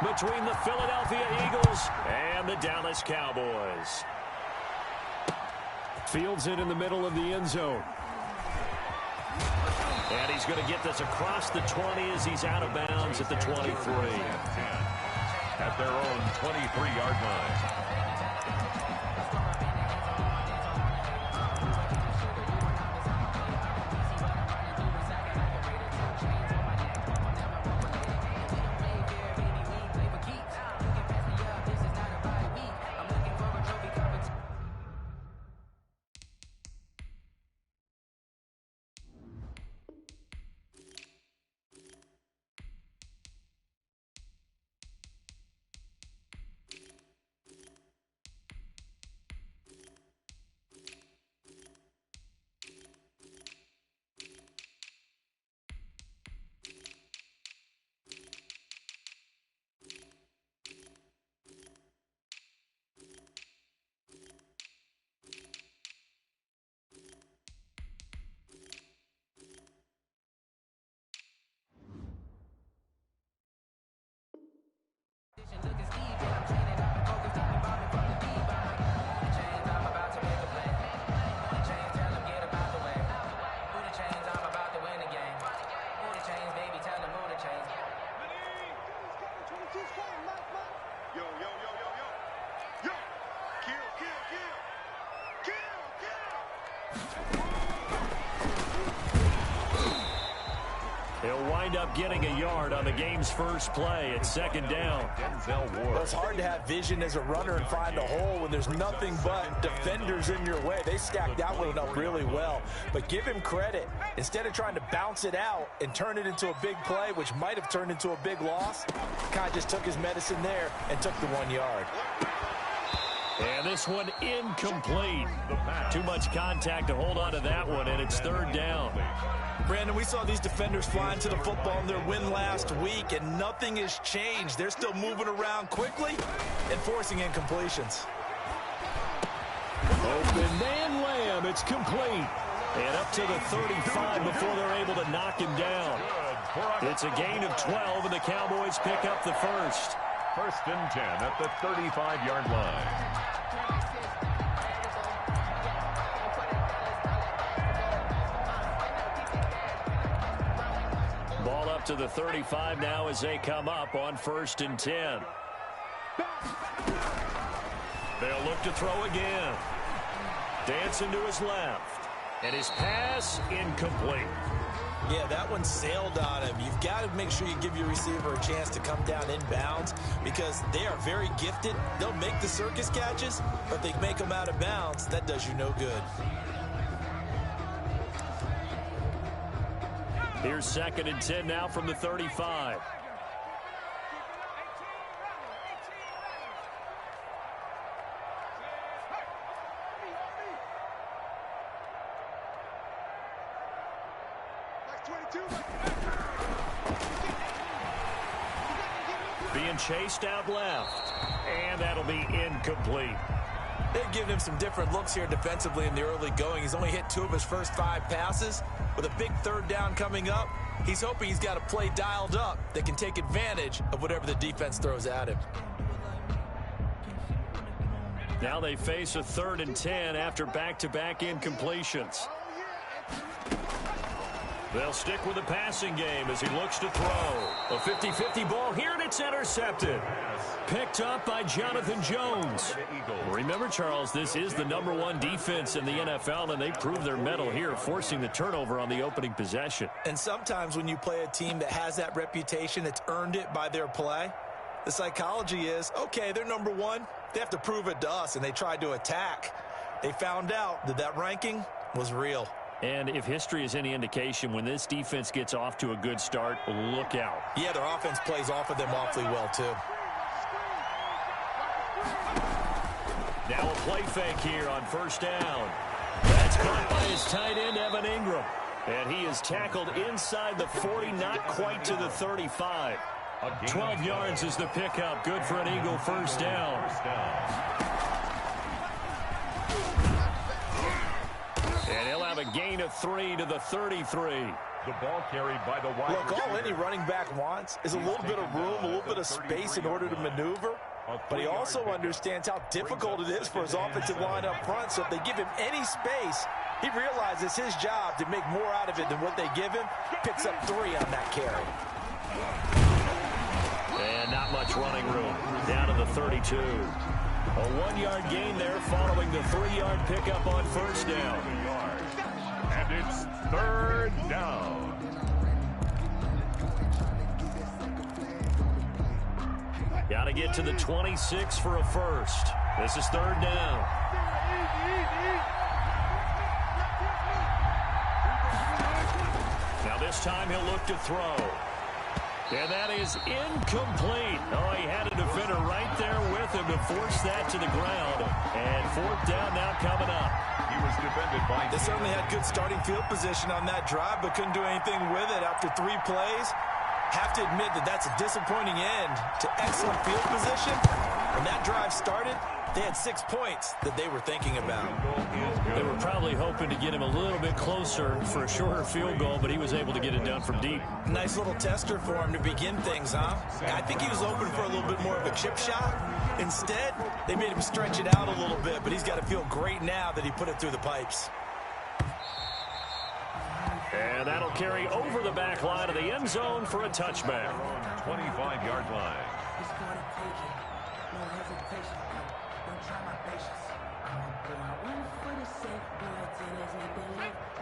between the Philadelphia Eagles and the Dallas Cowboys. Fields it in the middle of the end zone. And he's going to get this across the 20 as he's out of bounds at the 23. At their own 23-yard line. He'll wind up getting a yard on the game's first play at second down. Well, it's hard to have vision as a runner and find a hole when there's nothing but defenders in your way. They stacked that one up really well. But give him credit. Instead of trying to bounce it out and turn it into a big play, which might have turned into a big loss, kind of just took his medicine there and took the 1 yard. And this one incomplete. Too much contact to hold on to that one, and it's third down. Brandon, we saw these defenders flying to the football in their win last week, and nothing has changed. They're still moving around quickly and forcing incompletions. Open man Lamb, it's complete. And up to the 35 before they're able to knock him down. It's a gain of 12, and the Cowboys pick up the first. First and 10 at the 35-yard line. Ball up to the 35 now as they come up on first and 10. They'll look to throw again. Dancing to his left. And his pass incomplete. Yeah, that one sailed on him. You've got to make sure you give your receiver a chance to come down inbounds because they are very gifted. They'll make the circus catches, but they make them out of bounds. That does you no good. Here's second and 10 now from the 35. Being chased out left, and that'll be incomplete. They've given him some different looks here defensively in the early going. He's only hit 2 of his first 5 passes. With a big third down coming up, he's hoping he's got a play dialed up that can take advantage of whatever the defense throws at him. Now they face a third and 10 after back-to-back incompletions. They'll stick with the passing game as he looks to throw. A 50-50 ball here, and it's intercepted. Picked up by Jonathan Jones. Remember, Charles, this is the #1 defense in the NFL, and they proved their mettle here, forcing the turnover on the opening possession. And sometimes when you play a team that has that reputation, that's earned it by their play, the psychology is, okay, they're #1. They have to prove it to us, and they tried to attack. They found out that that ranking was real. And if history is any indication, when this defense gets off to a good start, look out. Yeah, their offense plays off of them awfully well, too. Now a play fake here on first down. That's caught by his tight end, Evan Ingram. And he is tackled inside the 40, not quite to the 35. 12 yards is the pickup. Good for an Eagle first down. And he'll have a gain of 3 to the 33. The ball carried by the wide Look, all receiver. any running back wants is a little bit of room, a little bit of space in order to maneuver. But he also understands how difficult it is for his offensive line up front. So if they give him any space, he realizes his job to make more out of it than what they give him. Picks up 3 on that carry. And not much running room. Down to the 32. A 1-yard gain there following the 3-yard pickup on first down. And it's 3rd down. Got to get to the 26 for a first. This is 3rd down. Now this time he'll look to throw. And that is incomplete. Oh, he had a defender right there with him to force that to the ground. And 4th down now coming up. He was defended by... They certainly had good starting field position on that drive, but couldn't do anything with it after 3 plays. Have to admit that that's a disappointing end to excellent field position. When that drive started, they had 6 points that they were thinking about. They were probably hoping to get him a little bit closer for a shorter field goal, but he was able to get it done from deep. Nice little tester for him to begin things, huh? I think he was open for a little bit more of a chip shot. Instead, they made him stretch it out a little bit, but he's got to feel great now that he put it through the pipes. And that'll carry over the back line of the end zone for a touchback. 25-yard line.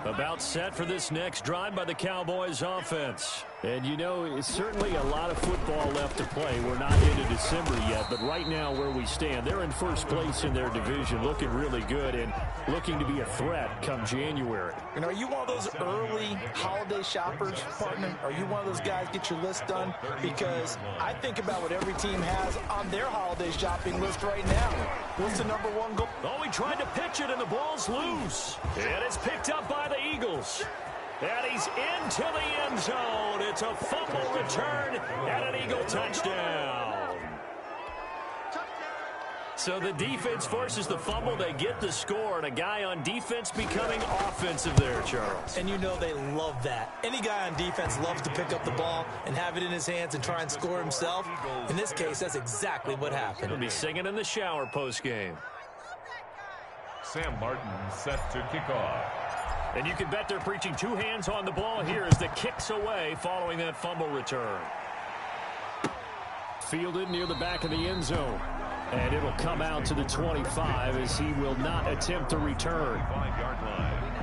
About set for this next drive by the Cowboys offense. And you know, it's certainly a lot of football left to play. We're not into December yet, but right now where we stand, they're in first place in their division, looking really good and looking to be a threat come January. And are you one of those early holiday shoppers, partner? Are you one of those guys get your list done? Because I think about what every team has on their holiday shopping list right now. What's the #1 goal? Oh, he tried to pitch it, and the ball's loose. And it's picked up by the Eagles. And he's into the end zone. It's a fumble return and an Eagle touchdown. So the defense forces the fumble. They get the score, and a guy on defense becoming offensive there, Charles. And you know they love that. Any guy on defense loves to pick up the ball and have it in his hands and try and score himself. In this case, that's exactly what happened. He'll be singing in the shower post-game. Sam Martin set to kick off. And you can bet they're preaching 2 hands on the ball here as the kick's away following that fumble return. Fielded near the back of the end zone. And it'll come out to the 25 as he will not attempt to return. 5-yard line.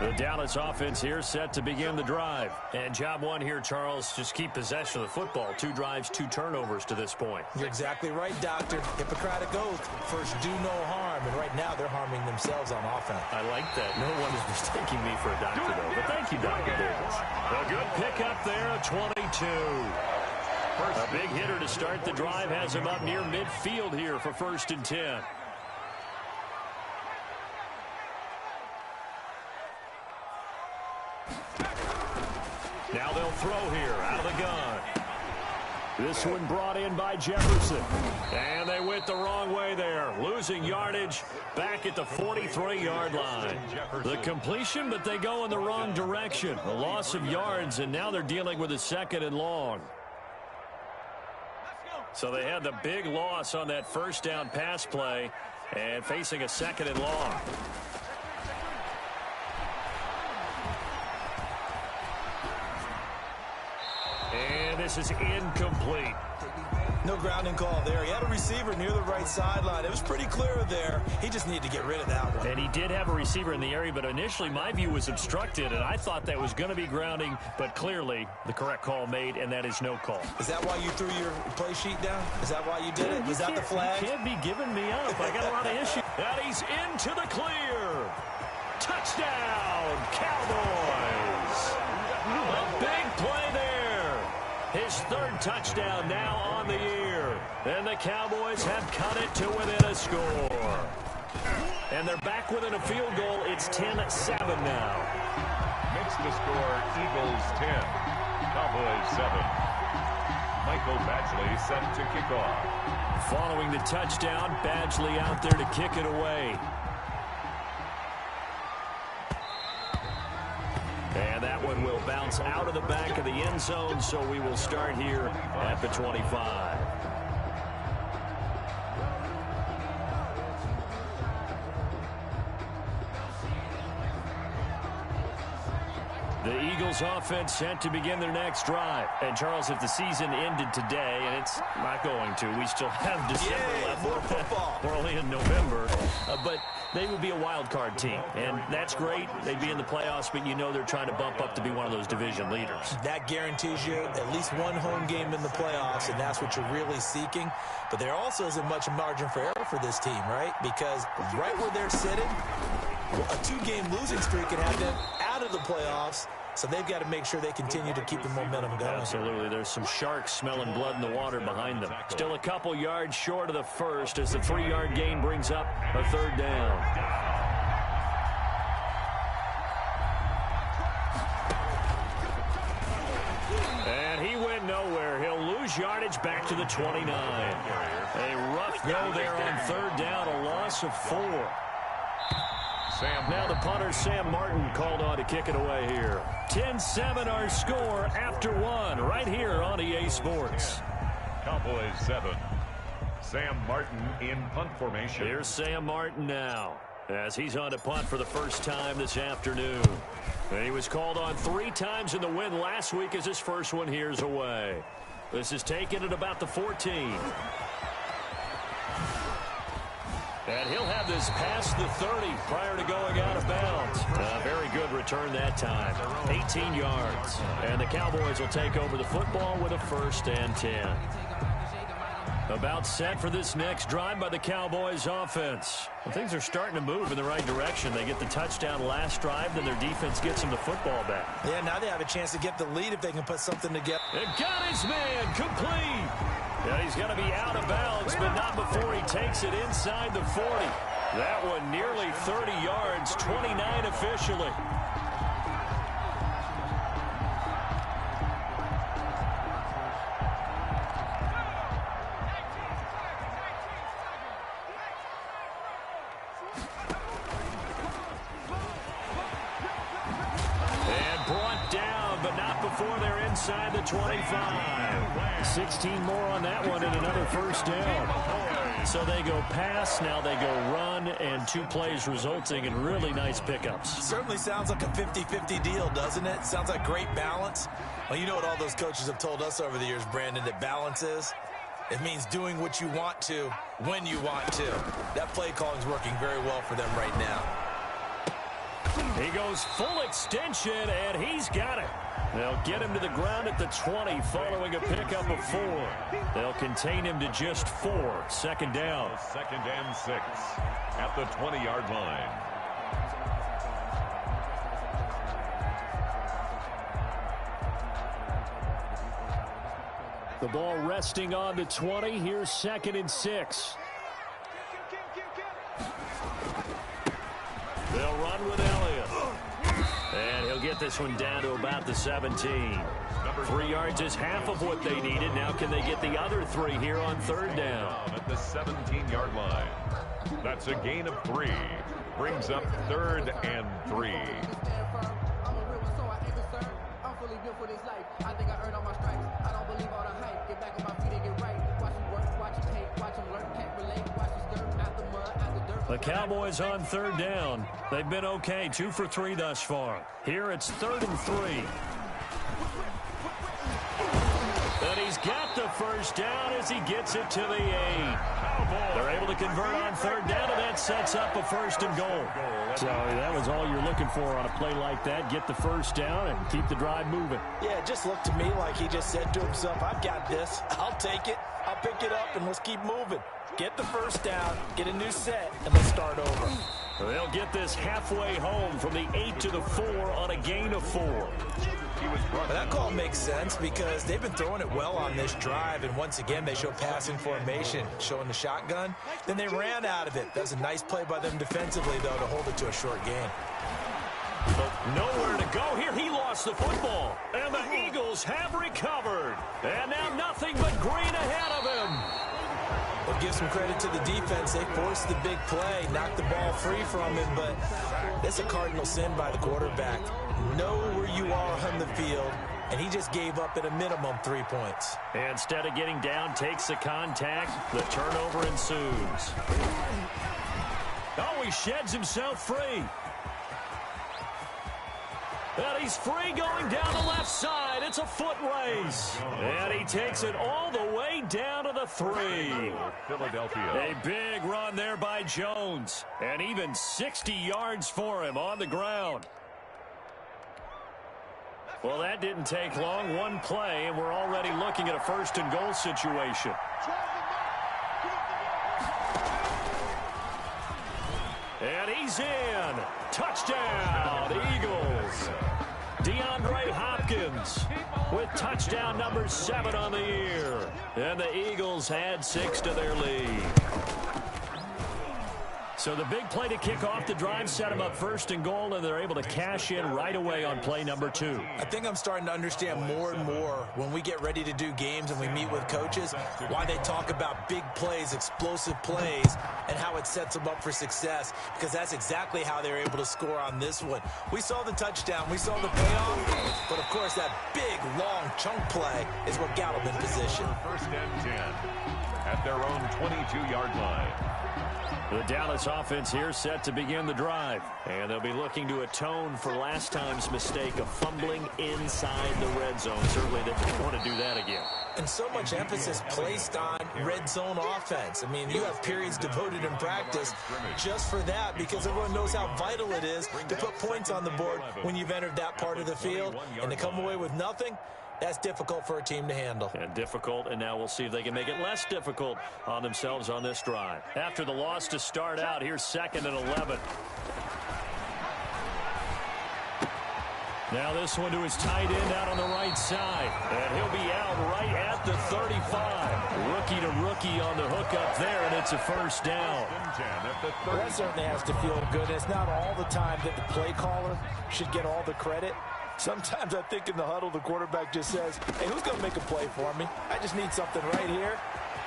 The Dallas offense here set to begin the drive. And job 1 here, Charles, just keep possession of the football. 2 drives, 2 turnovers to this point. You're exactly right, Doctor. Hippocratic oath. First, do no harm. And right now, they're harming themselves on offense. I like that. No one is mistaking me for a doctor, though. But thank you, Dr. Davis. A good pickup there, a 22. A big hitter to start the drive has him up near midfield here for 1st and 10. Now they'll throw here out of the gun. This one brought in by Jefferson. And they went the wrong way there. Losing yardage back at the 43-yard line. The completion, but they go in the wrong direction. A loss of yards, and now they're dealing with a 2nd and long. So they had the big loss on that first down pass play and facing a 2nd and long. And this is incomplete. No grounding call there. He had a receiver near the right sideline. It was pretty clear there. He just needed to get rid of that one. And he did have a receiver in the area, but initially my view was obstructed, and I thought that was going to be grounding, but clearly the correct call made, and that is no call. Is that why you threw your play sheet down? Is that why you did it? Was that the flag? You can't be giving me up. I got a lot of issues. And he's into the clear. Touchdown, Cowboys. A big play there. His 3rd touchdown now on the year. And the Cowboys have cut it to within a score. And they're back within a field goal. It's 10-7 now. Makes the score Eagles 10. Cowboys 7. Michael Badgley set to kick off. Following the touchdown, Badgley out there to kick it away. And that one will bounce out of the back of the end zone, so we will start here at the 25. The Eagles offense set to begin their next drive. And Charles, if the season ended today, and it's not going to, we still have December left. More football. We're only in November. But they would be a wild card team. And that's great. They'd be in the playoffs, but you know they're trying to bump up to be one of those division leaders. That guarantees you at least one home game in the playoffs, and that's what you're really seeking. But there also isn't much margin for error for this team, right? Because right where they're sitting, a 2-game losing streak can have them out of the playoffs, so they've got to make sure they continue to keep the momentum going. Absolutely. There's some sharks smelling blood in the water behind them. Still a couple yards short of the first as the 3-yard gain brings up a 3rd down. And he went nowhere. He'll lose yardage back to the 29. A rough go there on 3rd down, a loss of 4. Now the punter, Sam Martin, called on to kick it away here. 10-7 our score after 1 right here on EA Sports. Cowboys 7. Sam Martin in punt formation. Here's Sam Martin now as he's on to punt for the first time this afternoon. And he was called on 3 times in the win last week as his first one here's away. This is taken at about the 14. And he'll have this past the 30 prior to going out of bounds. Very good return that time. 18 yards. And the Cowboys will take over the football with a 1st and 10. About set for this next drive by the Cowboys offense. Well, things are starting to move in the right direction. They get the touchdown last drive, then their defense gets them the football back. Yeah, now they have a chance to get the lead if they can put something together. And got his man complete. Yeah, he's going to be out of bounds, but not before he takes it inside the 40. That one nearly 30 yards, 29 officially. And brought down, but not before they're inside the 25. 16 more on that one and another 1st down. So they go pass, now they go run, and 2 plays resulting in really nice pickups. Certainly sounds like a 50-50 deal, doesn't it? Sounds like great balance. Well, you know what all those coaches have told us over the years, Brandon, that balance is? It means doing what you want to when you want to. That play calling is working very well for them right now. He goes full extension, and he's got it. They'll get him to the ground at the 20 following a pickup of 4. They'll contain him to just 4. 2nd down. 2nd and 6 at the 20-yard line. The ball resting on the 20. Here's 2nd and 6. They'll run with Elliott. And he'll get this one down to about the 17. 3 yards is half of what they needed. Now can they get the other 3 here on 3rd down? At the 17-yard line. That's a gain of 3. Brings up 3rd and 3. The Cowboys on 3rd down. They've been okay, 2 for 3 thus far. Here it's 3rd and 3. And he's got the 1st down as he gets it to the 8. They're able to convert on 3rd down, and that sets up a 1st and goal. So that was all you're looking for on a play like that. Get the 1st down and keep the drive moving. Yeah, it just looked to me like he just said to himself, I've got this. I'll take it. I'll pick it up, and let's keep moving. Get the 1st down, get a new set, and let's start over. They'll get this halfway home from the 8 to the 4 on a gain of 4. But that call makes sense because they've been throwing it well on this drive, and once again they show passing formation, showing the shotgun. Then they ran out of it. That was a nice play by them defensively, though, to hold it to a short gain. But nowhere to go here. He lost the football. And the Eagles have recovered. And now nothing but green ahead of him. Well, give some credit to the defense. They forced the big play, knocked the ball free from him, but that's a cardinal sin by the quarterback. Know where you are on the field, and he just gave up at a minimum 3 points. Instead of getting down, takes the contact. The turnover ensues. Oh, he sheds himself free. And he's free going down the left side. It's a foot race. And he takes it all the way down to the 3. Philadelphia. A big run there by Jones. And even 60 yards for him on the ground. Well, that didn't take long. One play, and we're already looking at a first-and-goal situation. And he's in. Touchdown, Eagles. DeAndre Hopkins with touchdown number 7 on the year. And the Eagles add 6 to their lead. So the big play to kick off the drive set them up first and goal, and they're able to cash in right away on play number 2. I think I'm starting to understand more and more when we get ready to do games and we meet with coaches why they talk about big plays, explosive plays, and how it sets them up for success, because that's exactly how they're able to score on this one. We saw the touchdown. We saw the payoff. But, of course, that big, long chunk play is what got them in position. First and 10 at their own 22-yard line. The Dallas offense here set to begin the drive. And they'll be looking to atone for last time's mistake of fumbling inside the red zone. Certainly they don't want to do that again. And so much emphasis placed on red zone offense. I mean, you have periods devoted in practice just for that, because everyone knows how vital it is to put points on the board when you've entered that part of the field. And to come away with nothing, that's difficult for a team to handle. And difficult, and now we'll see if they can make it less difficult on themselves on this drive. After the loss to start out, here's 2nd and 11. Now this one to his tight end out on the right side. And he'll be out right at the 35. Rookie to rookie on the hook up there, and it's a first down. Well, that certainly has to feel good. It's not all the time that the play caller should get all the credit. Sometimes I think in the huddle, the quarterback just says, hey, who's going to make a play for me? I just need something right here.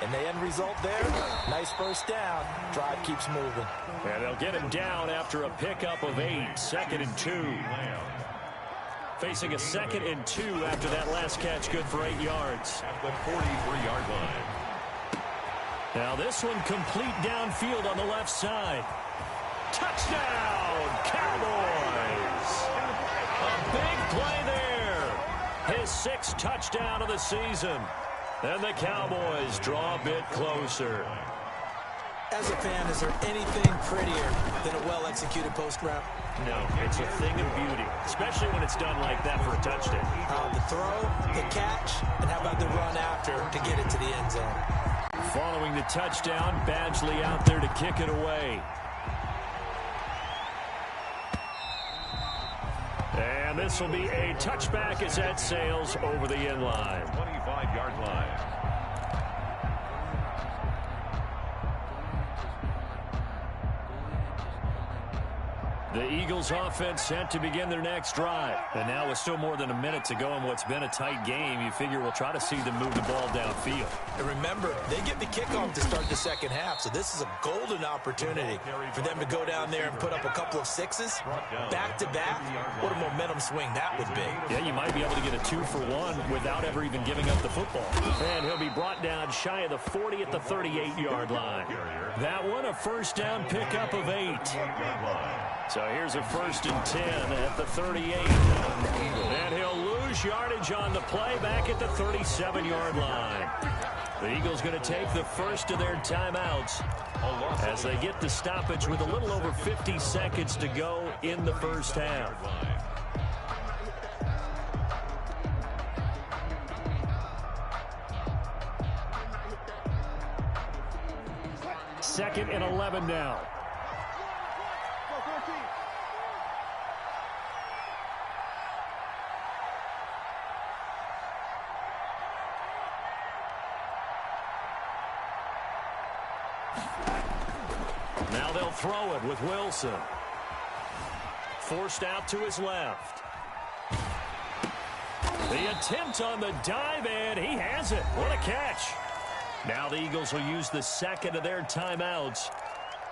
And the end result there, nice first down. Drive keeps moving. And they'll get him down after a pickup of 8, 2nd and 2. Facing a 2nd and 2 after that last catch, good for 8 yards. At the 43-yard line. Now this one complete downfield on the left side. Touchdown, Cowboys! A big play there. His 6th touchdown of the season. And the Cowboys draw a bit closer. As a fan, is there anything prettier than a well-executed post route? No, it's a thing of beauty, especially when it's done like that for a touchdown. The throw, the catch, and how about the run after to get it to the end zone? Following the touchdown, Badgley out there to kick it away. And this will be a touchback as that sails over the end line. 25-yard line. The Eagles offense set to begin their next drive. And now with still more than a minute to go in what's been a tight game, you figure we'll try to see them move the ball downfield. And remember, they get the kickoff to start the second half, so this is a golden opportunity for them to go down there and put up a couple of 6s back-to-back. What a momentum swing that would be. Yeah, you might be able to get a 2-for-1 without ever even giving up the football. And he'll be brought down shy of the 40 at the 38-yard line. That one, a first down pickup of 8. So here's a 1st and 10 at the 38. And he'll lose yardage on the play back at the 37-yard line. The Eagles going to take the first of their timeouts as they get the stoppage with a little over 50 seconds to go in the first half. Second and 11 now. Now they'll throw it with Wilson. forced out to his left. The attempt on the dive, and he has it. What a catch. Now the Eagles will use the second of their timeouts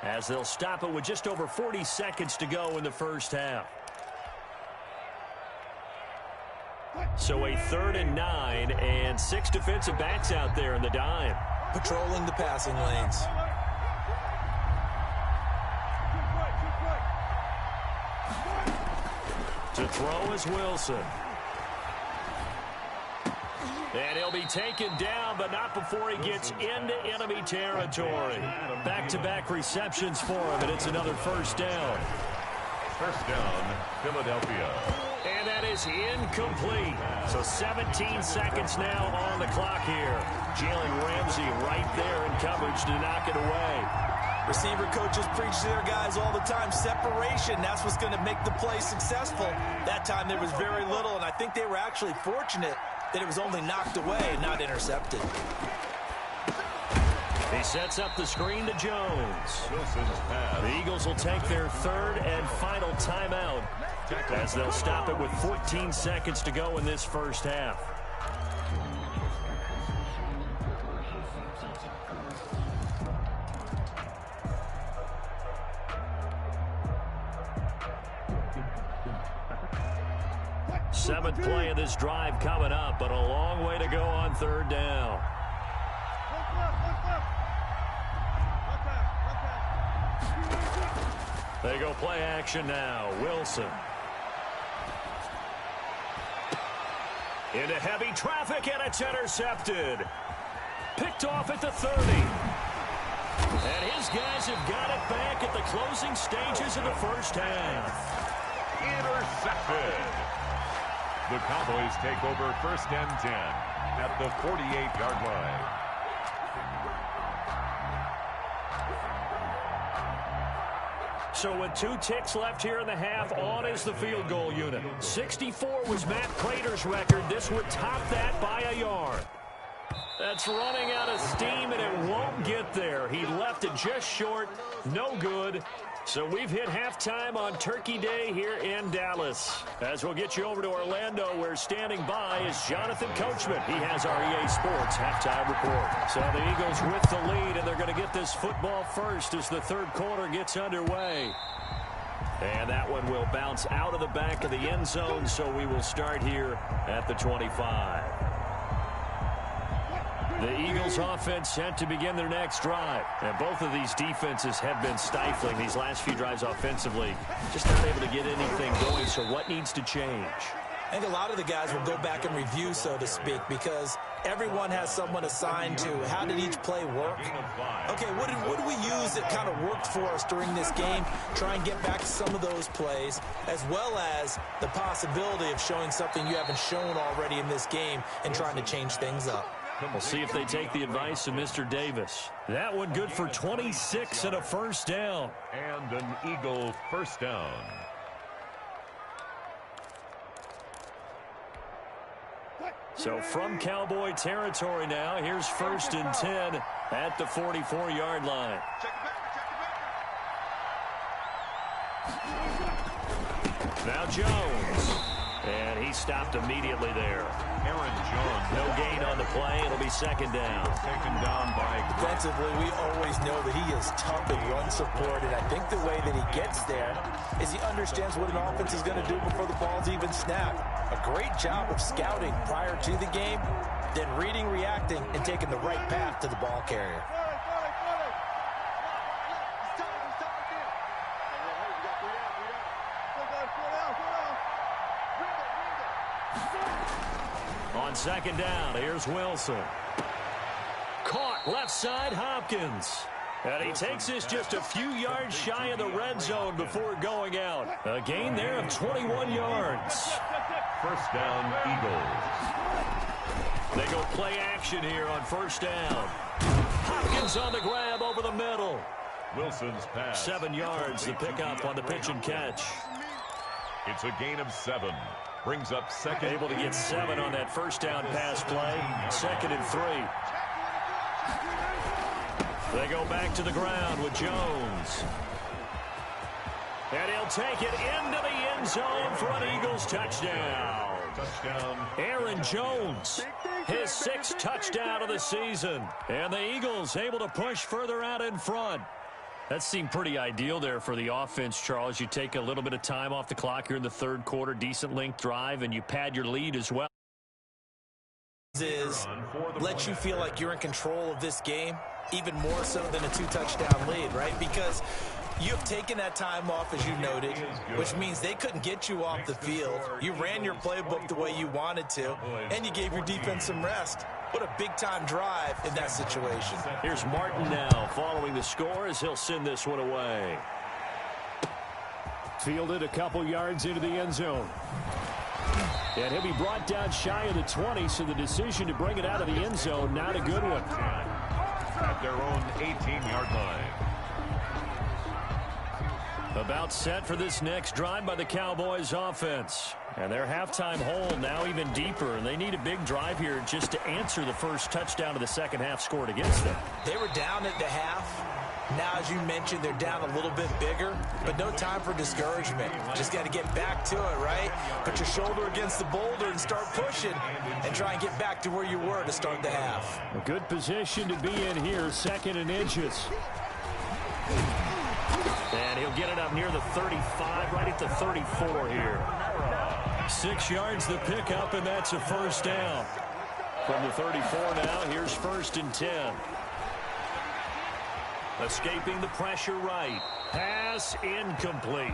as they'll stop it with just over 40 seconds to go in the first half. So a 3rd and 9 and 6 defensive backs out there in the dime. Patrolling the passing lanes. To throw is Wilson. And he'll be taken down, but not before he gets into enemy territory. Back-to-back receptions for him, and it's another first down. First down, Philadelphia. And that is incomplete. So 17 seconds now on the clock here. Jalen Ramsey right there in coverage to knock it away. Receiver coaches preach to their guys all the time. Separation, that's what's going to make the play successful. That time there was very little, and I think they were actually fortunate that it was only knocked away, not intercepted. He sets up the screen to Jones. The Eagles will take their 3rd and final timeout as they'll stop it with 14 seconds to go in this first half. Seventh play of this drive coming up, but a long way to go on 3rd down. They go play action now. Wilson. Into heavy traffic, and it's intercepted. Picked off at the 30. And his guys have got it back at the closing stages of the first half. Intercepted. The Cowboys take over 1st and 10 at the 48-yard line. So with 2 ticks left here in the half, on is the field goal unit. 64 was Matt Prater's record. This would top that by a yard. That's running out of steam, and it won't get there. He left it just short. No good. So we've hit halftime on Turkey Day here in Dallas. As we'll get you over to Orlando, where standing by is Jonathan Coachman. He has our EA Sports halftime report. So the Eagles with the lead, and they're going to get this football first as the 3rd quarter gets underway. And that one will bounce out of the back of the end zone, so we will start here at the 25. The Eagles offense set to begin their next drive. And both of these defenses have been stifling these last few drives offensively. Just not able to get anything going, so what needs to change? I think a lot of the guys will go back and review, so to speak, because everyone has someone assigned to how did each play work. Okay, what did we use that kind of worked for us during this game? Try and get back to some of those plays, as well as the possibility of showing something you haven't shown already in this game and trying to change things up. We'll see if they take the advice of Mr. Davis. That one good for 26 and a first down. And an Eagle first down. So from Cowboy territory now, here's 1st and 10 at the 44-yard line. Now Jones. And he stopped immediately there. Aaron Jones. No gain on the play. It'll be 2nd down. Taken down by... Defensively, we always know that he is tough in run support, and I think the way that he gets there is he understands what an offense is going to do before the ball's even snapped. A great job of scouting prior to the game, then reading, reacting, and taking the right path to the ball carrier. On 2nd down, here's Wilson. Caught left side, Hopkins. And he takes this just a few yards shy of the red zone before going out. A gain there of 21 yards. First down, Eagles. They go play action here on 1st down. Hopkins on the grab over the middle. Wilson's pass. 7 yards, the pickup on the pitch and catch. It's a gain of 7. Brings up 2nd. Able to get 7 on that first down pass play. 2nd and 3. They go back to the ground with Jones. And he'll He'll take it into the end zone for an Eagles touchdown. Aaron Jones, his 6th touchdown of the season. And the Eagles able to push further out in front. That seemed pretty ideal there for the offense, Charles. You take a little bit of time off the clock here in the third quarter, decent length drive, and you pad your lead as well. Is let you feel like you're in control of this game, even more so than a 2-touchdown lead, right? Because you have taken that time off, as you noted, which means they couldn't get you off the field. You ran your playbook the way you wanted to, and you gave your defense some rest. What a big-time drive in that situation. Here's Martin now following the score as he'll send this one away. Fielded a couple yards into the end zone. And he'll be brought down shy of the 20, so the decision to bring it out of the end zone, not a good one. At their own 18-yard line. About set for this next drive by the Cowboys offense. And their halftime hole now even deeper, and they need a big drive here just to answer the first touchdown of the second half scored against them. They were down at the half. Now, as you mentioned, they're down a little bit bigger, but no time for discouragement. Just got to get back to it, right? Put your shoulder against the boulder and start pushing and try and get back to where you were to start the half. A good position to be in here, 2nd and inches. And he'll get it up near the 35, right at the 34 here. 6 yards the pickup, and that's a first down. From the 34 now, here's 1st and 10. Escaping the pressure right. Pass incomplete.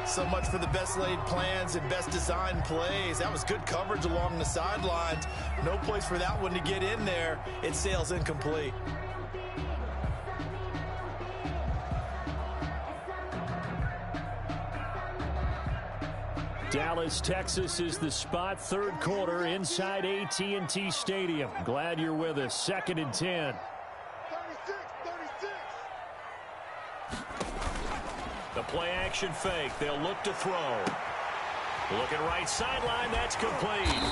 So much for the best laid plans and best designed plays. That was good coverage along the sidelines. No place for that one to get in there. It sails incomplete. Dallas, Texas is the spot. Third quarter inside AT&T Stadium. Glad you're with us. 2nd and 10. The play action fake. They'll look to throw. Looking right sideline. That's complete.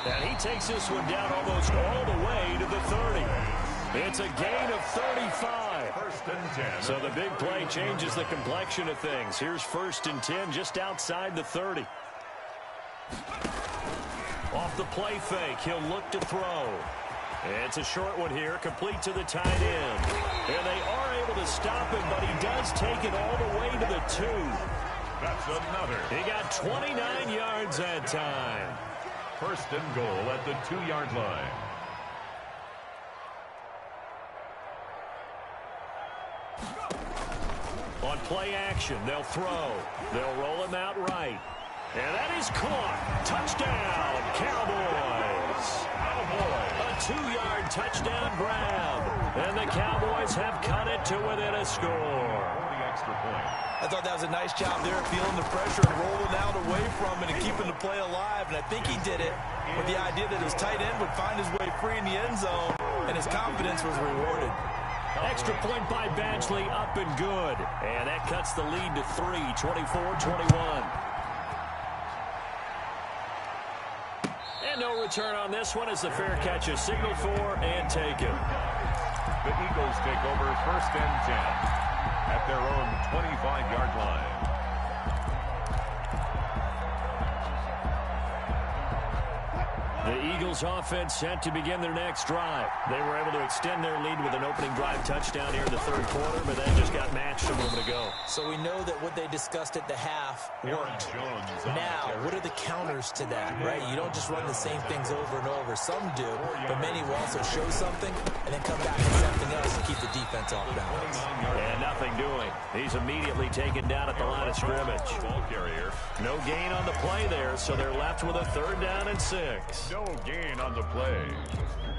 And he takes this one down almost all the way to the 30. It's a gain of 35. 1st and 10. So the big play changes the complexion of things. Here's 1st and 10 just outside the 30. Off the play fake. He'll look to throw. It's a short one here, complete to the tight end. And they are able to stop him, but he does take it all the way to the 2. That's another. He got 29 yards that time. 1st and goal at the 2-yard line. On play action, they'll throw. They'll roll him out right. And that is caught. Touchdown, Cowboys. A 2-yard touchdown grab. And the Cowboys have cut it to within a score. The extra point. I thought that was a nice job there, feeling the pressure and rolling out away from it and keeping the play alive. And I think he did it with the idea that his tight end would find his way free in the end zone, and his confidence was rewarded. Extra point by Badgley, up and good. And that cuts the lead to 3, 24-21. And no return on this one as the fair catch is signaled for and taken. The Eagles take over 1st and 10 at their own 25-yard line. The Eagles offense set to begin their next drive. They were able to extend their lead with an opening drive touchdown here in the third quarter, but then just got matched a moment ago. So we know that what they discussed at the half worked. Now, what are the counters to that, right? You don't just run the same things over and over. Some do, but many will also show something and then come back with something else to keep the defense off balance. And nothing doing. He's immediately taken down at the line of scrimmage. Ball carrier. No gain on the play there, so they're left with a 3rd down and 6. No gain on the play.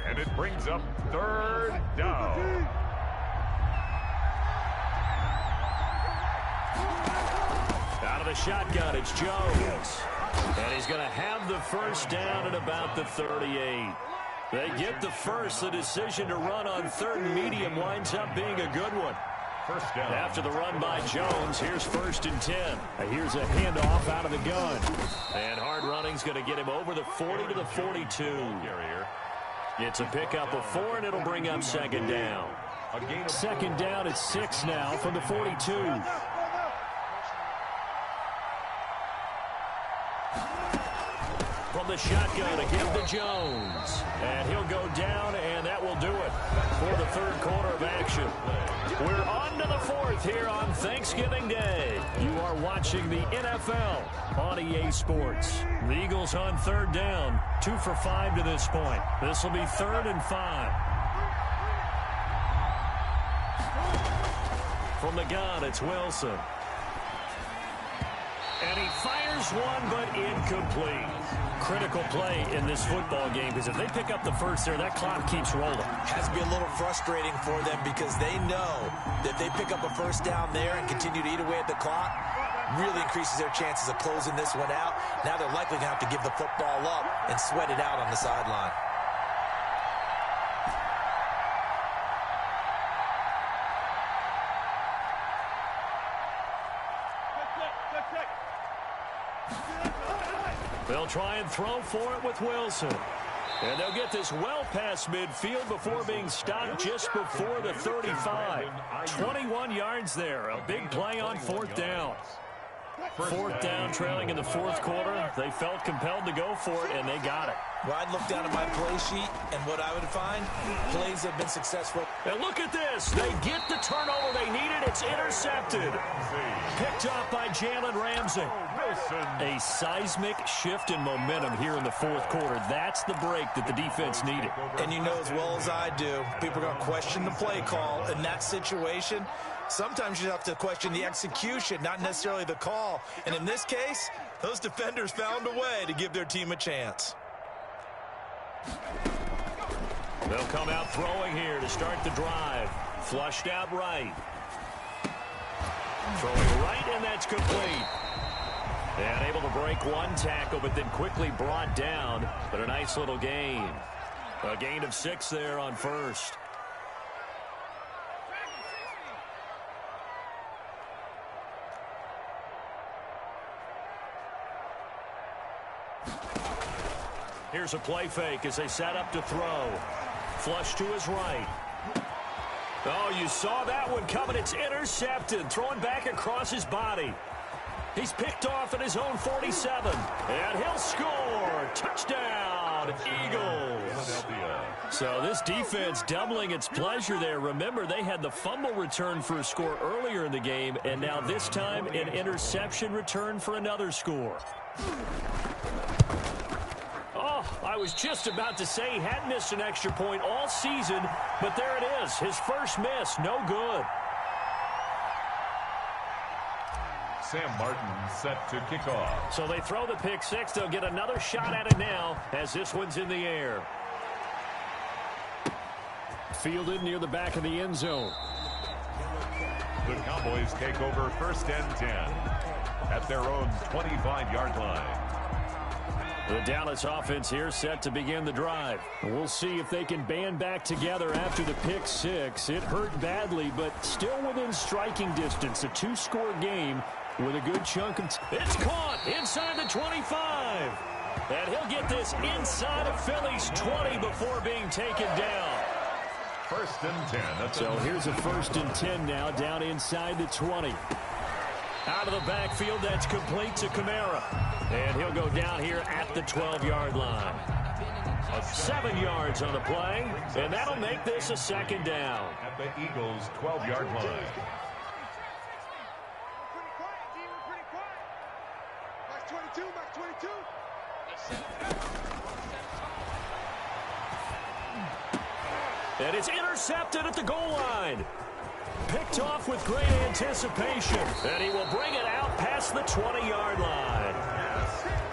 And it brings up 3rd down. Out of the shotgun, it's Jones. And he's going to have the first down at about the 38. They get the first. The decision to run on 3rd and medium winds up being a good one. First down. After the run by Jones, here's 1st and 10. Here's a handoff out of the gun. And hard running's going to get him over the 40 to the 42. Carrier. It's a pickup of 4, and it'll bring up 2nd down. Second down at 6 now from the 42. from the shotgun to give to Jones. And he'll go down, and that will do it for the third quarter of action. We're on to the fourth here on Thanksgiving Day. You are watching the NFL on EA Sports. The Eagles on third down, 2 for 5 to this point. This will be 3rd and 5. From the gun, it's Wilson. And he fires one, but incomplete. Critical play in this football game, because if they pick up the first there, that clock keeps rolling. Has to be a little frustrating for them because they know that if they pick up a first down there and continue to eat away at the clock, really increases their chances of closing this one out. Now they're likely going to have to give the football up and sweat it out on the sideline. They'll try and throw for it with Wilson. And they'll get this well past midfield before being stopped just before the 35. 21 yards there. A big play on 4th down. 4th down, trailing in the 4th quarter. They felt compelled to go for it, and they got it. Well, I'd look down at my play sheet, and what I would find, plays have been successful. And look at this. They get the turnover they needed. It's intercepted. Picked up by Jalen Ramsey. A seismic shift in momentum here in the 4th quarter. That's the break that the defense needed. And you know as well as I do, people are going to question the play call in that situation. Sometimes you have to question the execution, not necessarily the call. And in this case, those defenders found a way to give their team a chance. They'll come out throwing here to start the drive. Flushed out right. Throwing right, and that's complete. And able to break one tackle, but then quickly brought down. But a nice little gain. A gain of 6 there on first. Here's a play fake as they set up to throw. Flush to his right. Oh, you saw that one coming. It's intercepted. Throwing back across his body. He's picked off at his own 47. And he'll score. Touchdown, Eagles. So this defense doubling its pleasure there. Remember, they had the fumble return for a score earlier in the game, and now this time an interception return for another score. Oh, I was just about to say he hadn't missed an extra point all season, but there it is. His first miss, no good. Sam Martin set to kick off. So they throw the pick six. They'll get another shot at it now as this one's in the air. Fielded near the back of the end zone. The Cowboys take over 1st and 10 at their own 25-yard line. The Dallas offense here set to begin the drive. We'll see if they can band back together after the pick six. It hurt badly, but still within striking distance. A 2-score game with a good chunk of... It's caught inside the 25. And he'll get this inside of Philly's 20 before being taken down. 1st and 10. So here's a 1st and 10 now, down inside the 20. Out of the backfield, that's complete to Kamara. And he'll go down here at the 12-yard line. 7 yards on the play, and that'll make this a 2nd down. At the Eagles' 12-yard line. And it's intercepted at the goal line. Picked off with great anticipation. And he will bring it out past the 20-yard line.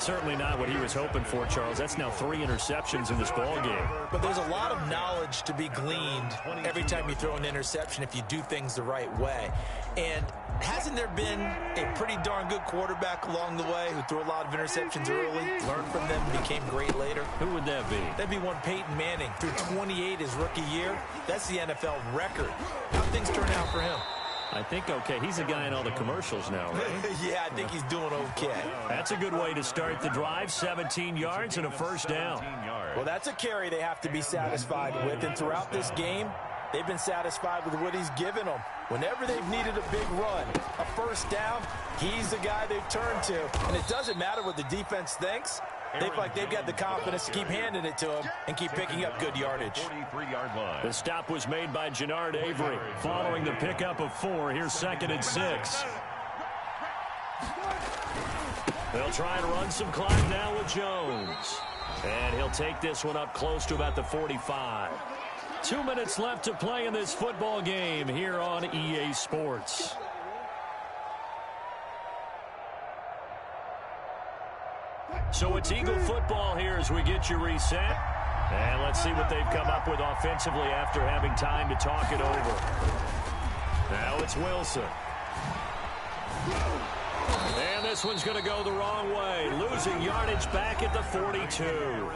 Certainly not what he was hoping for, Charles. That's now 3 interceptions in this ball game. But there's a lot of knowledge to be gleaned every time you throw an interception if you do things the right way. And hasn't there been a pretty darn good quarterback along the way who threw a lot of interceptions early, learned from them, became great later? Who would that be? That'd be one Peyton Manning. Threw 28 his rookie year. That's the NFL record. How things turn out for him? I think okay. He's a guy in all the commercials now, right? Yeah, I think he's doing okay. That's a good way to start the drive. 17 yards and a 1st down. Well, that's a carry they have to be satisfied with. And throughout this game, they've been satisfied with what he's given them. Whenever they've needed a big run, a 1st down, he's the guy they've turned to. And it doesn't matter what the defense thinks. They feel like they've got the confidence to keep handing it to him and keep picking up good yardage. 43-yard line. The stop was made by Jannard Avery. Following the pickup of 4, here's 2nd and 6. They'll try and run some clock now with Jones. And he'll take this one up close to about the 45. 2 minutes left to play in this football game here on EA Sports. So it's Eagle football here as we get you reset. And let's see what they've come up with offensively after having time to talk it over. Now it's Wilson. And this one's going to go the wrong way. Losing yardage back at the 42.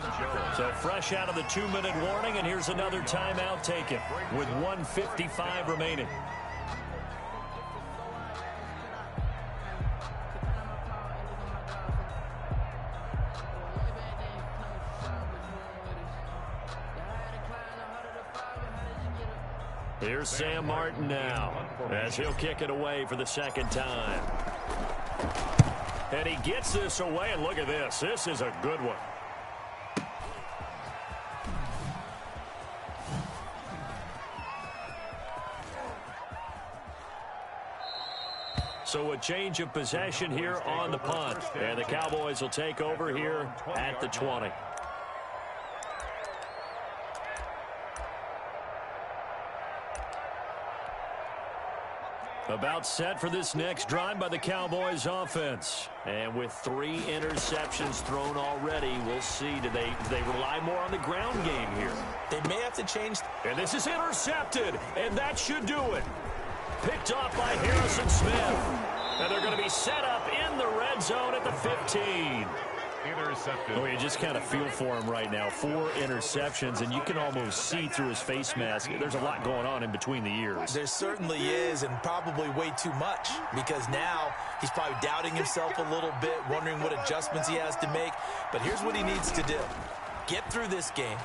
So fresh out of the 2-minute warning, and here's another timeout taken with 1:55 remaining. Here's Sam Martin now as he'll kick it away for the 2nd time. And he gets this away, and look at this. This is a good one. So a change of possession here on the punt. And the Cowboys will take over here at the 20. About set for this next drive by the Cowboys offense. And with 3 interceptions thrown already, we'll see. Do they rely more on the ground game here? They may have to change. And this is intercepted, and that should do it. Picked off by Harrison Smith. And they're going to be set up in the red zone at the 15. Intercepted. Oh, you just kind of feel for him right now. 4 interceptions, and you can almost see through his face mask. There's a lot going on in between the ears. There certainly is, and probably way too much, because now he's probably doubting himself a little bit, wondering what adjustments he has to make. But here's what he needs to do. Get through this game,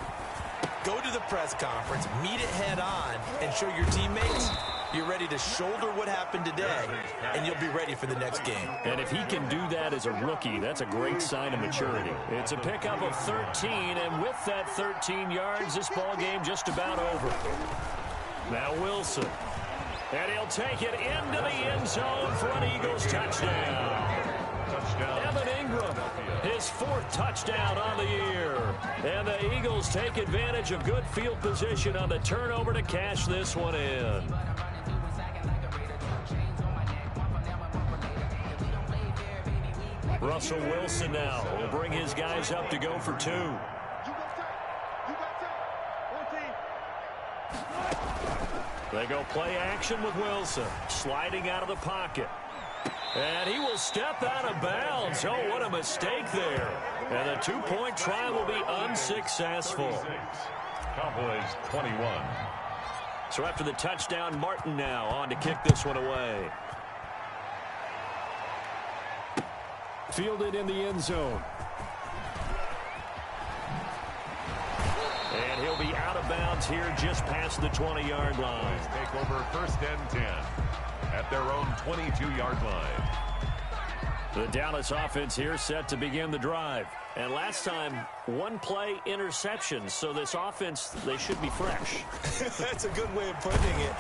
go to the press conference, meet it head on, and show your teammates you're ready to shoulder what happened today, and you'll be ready for the next game. And if he can do that as a rookie, that's a great sign of maturity. It's a pickup of 13, and with that 13 yards, this ball game just about over. Now Wilson. And he'll take it into the end zone for an Eagles touchdown. Evan Ingram, his 4th touchdown on the year. And the Eagles take advantage of good field position on the turnover to cash this one in. Russell Wilson now will bring his guys up to go for 2. They go play action with Wilson, sliding out of the pocket. And he will step out of bounds. Oh, what a mistake there. And the 2-point try will be unsuccessful. Cowboys 21. So after the touchdown, Martin now on to kick this one away. Fielded in the end zone. And he'll be out of bounds here just past the 20-yard line. Take over 1st and 10 at their own 22-yard line. The Dallas offense here set to begin the drive. And last time, 1-play interception. So this offense, they should be fresh. That's a good way of putting it.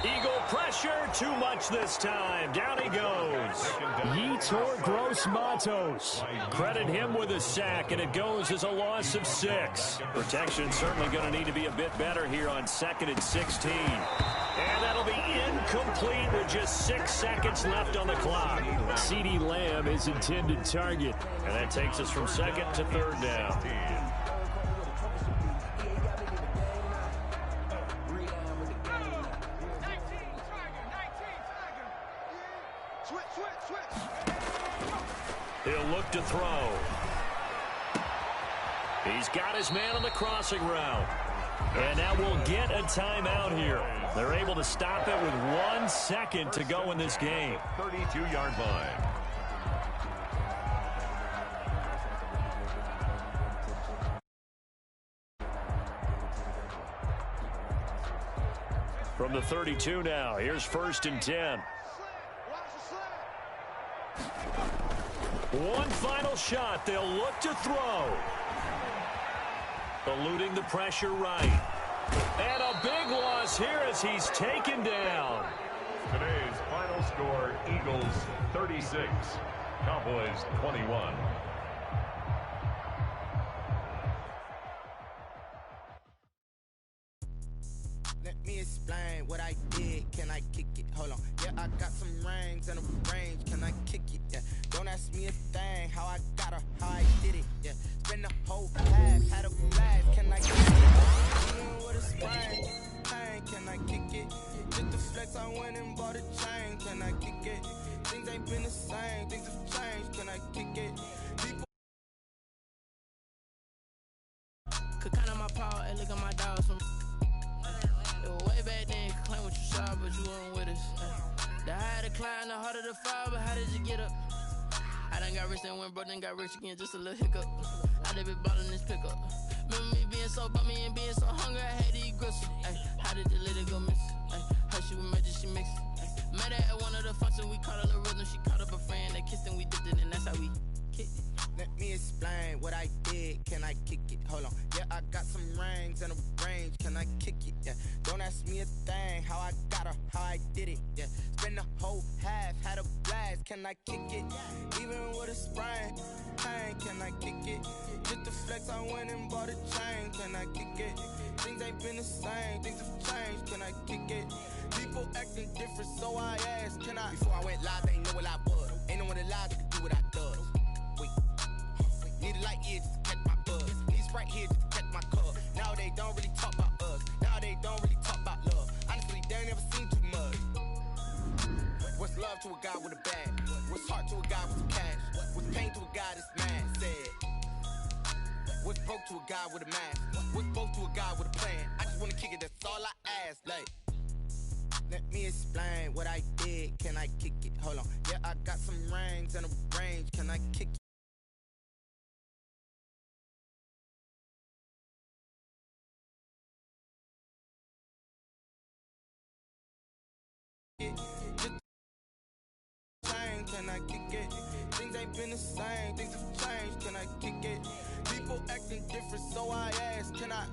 Eagle pressure, too much this time. Down he goes. Yetur Gross-Matos. Credit him with a sack, and it goes as a loss of 6. Protection certainly going to need to be a bit better here on 2nd and 16. And that'll be incomplete with just 6 seconds left on the clock. CeeDee Lamb is intended target. And that takes us from 2nd to 3rd down. He'll look to throw. He's got his man on the crossing route. And now we'll get a timeout here. They're able to stop it with 1 second to go in this game. 32-yard line. From the 32 now, here's 1st and 10. One final shot. They'll look to throw. Eluding the pressure right. And a big loss here as he's taken down. Today's final score, Eagles 36, Cowboys 21. Let me explain what I did. Can I kick it? Hold on. Yeah, I got some rings and a range. Can I kick it? Yeah. Don't ask me a thing. How I got her, how I did it. Yeah. Spend the whole half, had a blast. Can I kick it? Even with a sprain. Pain, can I kick it? Just the flex, I went and bought a chain. Can I kick it? Things ain't been the same. Things have changed. Can I kick it? People could count on my power and look at my dogs from. Way back then, you could claim what you saw, but you weren't with us. The higher the climb, the harder the fall, but how did you get up? I done got rich and went broke, then got rich again, just a little hiccup. I done been ballin' this pickup. Remember me being so bummy and being so hungry, I had to eat gristle. How did the lady go miss? Her she was magic, she mixed. Met her at one of the functions, we caught a little rhythm. She caught up a friend, they kissed and we dipped it, and that's how we kicked it. Let me explain what I did. Can I kick it? Hold on. Yeah, I got some rings and a range. Can I kick it? Yeah. Don't ask me a thing. How I got her, how I did it. Yeah. Spend the whole half, had a blast. Can I kick it? Even with a sprain. Pain, can I kick it? Just the flex, I went and bought a chain. Can I kick it? Things ain't been the same. Things have changed. Can I kick it? People acting different, so I asked, can I? Before I went live, they ain't know what I was. Ain't no one alive that could do what I does. Need a light here just to catch my buzz. Need a Sprite here just to catch my cup. Now they don't really talk about us. Now they don't really talk about love. Honestly, they ain't never seen too much. What's love to a guy with a bag? What's heart to a guy with some cash? What's pain to a guy that's mad? Said. What's broke to a guy with a mask? What's both to a guy with a plan? I just wanna kick it, that's all I ask. Like, let me explain what I did. Can I kick it? Hold on. Yeah, I got some rings and a range. Can I kick it? Can I kick it? Things ain't been the same, things have changed. Can I kick it? People acting different, so I ask, can I?